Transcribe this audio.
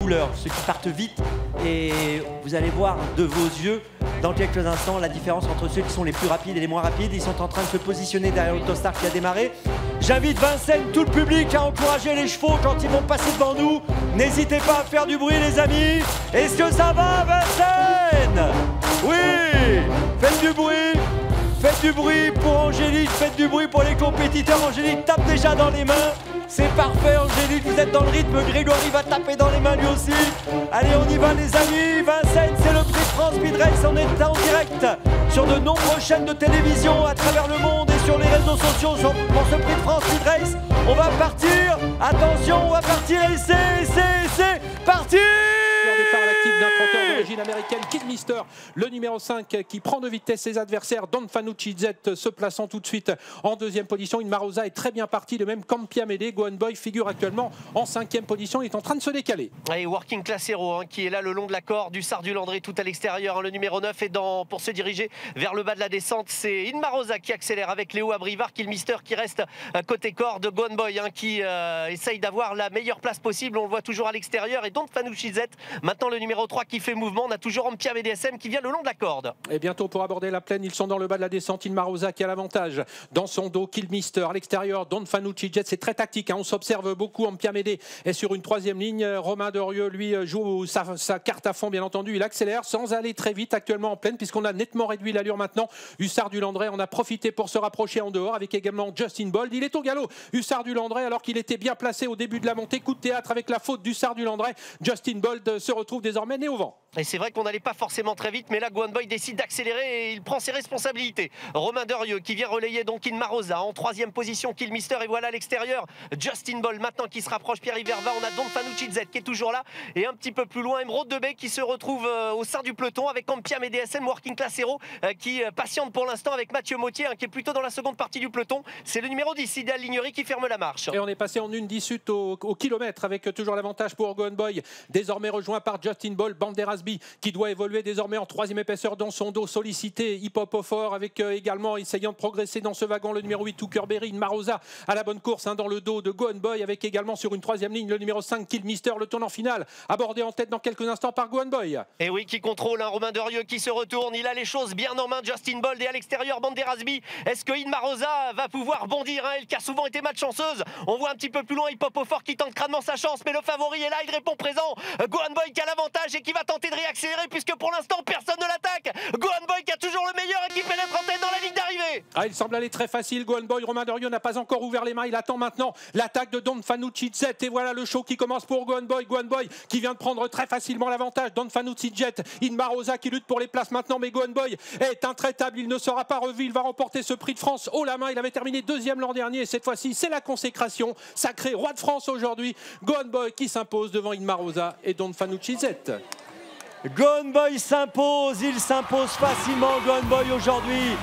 couleurs, ceux qui partent vite, et vous allez voir de vos yeux dans quelques instants la différence entre ceux qui sont les plus rapides et les moins rapides. Ils sont en train de se positionner derrière l'Autostar qui a démarré. J'invite Vincennes, tout le public à encourager les chevaux quand ils vont passer devant nous. N'hésitez pas à faire du bruit les amis. Est-ce que ça va Vincennes? Oui. Faites du bruit. Faites du bruit pour Angélique, faites du bruit pour les compétiteurs. Angélique tape déjà dans les mains. C'est parfait Angélique, vous êtes dans le rythme. Grégory va taper dans les mains lui aussi. Allez on y va les amis. Vincennes, c'est le prix de France Speed Race. On est en direct sur de nombreuses chaînes de télévision à travers le monde et sur les réseaux sociaux pour ce prix de France Speed Race. On va partir, attention, on va partir et c'est parti. Départ à l'actif d'un trotteur d'origine américaine, Kidmister, le numéro 5 qui prend de vitesse ses adversaires. Don Fanucci Z se plaçant tout de suite en deuxième position. Inmarosa est très bien parti, le même Campiamede. Gohan Boy figure actuellement en cinquième position, il est en train de se décaler. Et Working Class Hero qui est là le long de la corde, du Hussard du Landré tout à l'extérieur. Le numéro 9 est pour se diriger vers le bas de la descente. C'est Inmarosa qui accélère avec Léo Abrivard, Kidmister qui reste côté corde. Gohan Boy qui essaye d'avoir la meilleure place possible. On le voit toujours à l'extérieur. Et Don Fanucci Z, maintenant le numéro 3 qui fait mouvement. On a toujours Ampia VDSM qui vient le long de la corde. Et bientôt pour aborder la plaine, ils sont dans le bas de la descente. Inmarosa qui a l'avantage dans son dos. Kidmister à l'extérieur. Don Fanucci Jet, c'est très tactique. On s'observe beaucoup. Ampiamede est sur une troisième ligne. Romain Derieux, lui, joue sa carte à fond, bien entendu. Il accélère sans aller très vite actuellement en plaine, puisqu'on a nettement réduit l'allure maintenant. Hussard du Landré, on a profité pour se rapprocher en dehors avec également Justin Bold. Il est au galop, Hussard du Landré, alors qu'il était bien placé au début de la montée. Coup de théâtre avec la faute d'Hussard du Landré. Justin Bold se retrouve désormais né au vent. Et c'est vrai qu'on n'allait pas forcément très vite, mais là Gohan Boy décide d'accélérer et il prend ses responsabilités. Romain Derieux qui vient relayer donc Inmarosa en troisième position, Kidmister, et voilà à l'extérieur Justin Bold maintenant qui se rapproche. Pierre-Yves Verva, on a Don Fanucci Z qui est toujours là, et un petit peu plus loin Emeraude de Bay qui se retrouve au sein du peloton avec Ampiam et DSM Working Class Hero qui patiente pour l'instant avec Mathieu Mautier qui est plutôt dans la seconde partie du peloton. C'est le numéro 10, Idéal Lignery, qui ferme la marche. Et on est passé en 1:18 au kilomètre avec toujours l'avantage pour Gohan Boy, désormais rejoint par Justin Bold. Banderasby qui doit évoluer désormais en troisième épaisseur dans son dos, sollicité. Hip Hop au fort avec également essayant de progresser dans ce wagon le numéro 8 Tuckerberry. Inmarosa à la bonne course dans le dos de Gohan Boy avec également sur une troisième ligne le numéro 5 Kidmister, le tournant final abordé en tête dans quelques instants par Gohan Boy. Et oui, qui contrôle Romain Derieux qui se retourne, il a les choses bien en main. Justin Bold, et à l'extérieur Banderasby. Est-ce que Inmarosa va pouvoir bondir elle qui a souvent été malchanceuse? On voit un petit peu plus loin Hip Hop au fort qui tente crânement sa chance, mais le favori est là, il répond présent. Gohan Boy qui a l'avantage et qui va tenter de réaccélérer puisque pour l'instant personne ne l'attaque. Gohan Boy qui a toujours le meilleur et qui pénètre en tête dans la ligne d'arrivée. Il semble aller très facile Gohan Boy. Romain Derieux n'a pas encore ouvert les mains, il attend maintenant l'attaque de Don Fanucci Z, et voilà le show qui commence pour Gohan Boy. Gohan Boy qui vient de prendre très facilement l'avantage. Don Fanucci Jet, Inmarosa qui lutte pour les places maintenant, mais Gohan Boy est intraitable, il ne sera pas revu, il va remporter ce prix de France haut la main. Il avait terminé deuxième l'an dernier et cette fois-ci c'est la consécration, sacré roi de France aujourd'hui. Gohan Boy qui s'impose devant Inmarosa et Don Fanucci Z. Gohan Boy s'impose, il s'impose facilement Gohan Boy aujourd'hui.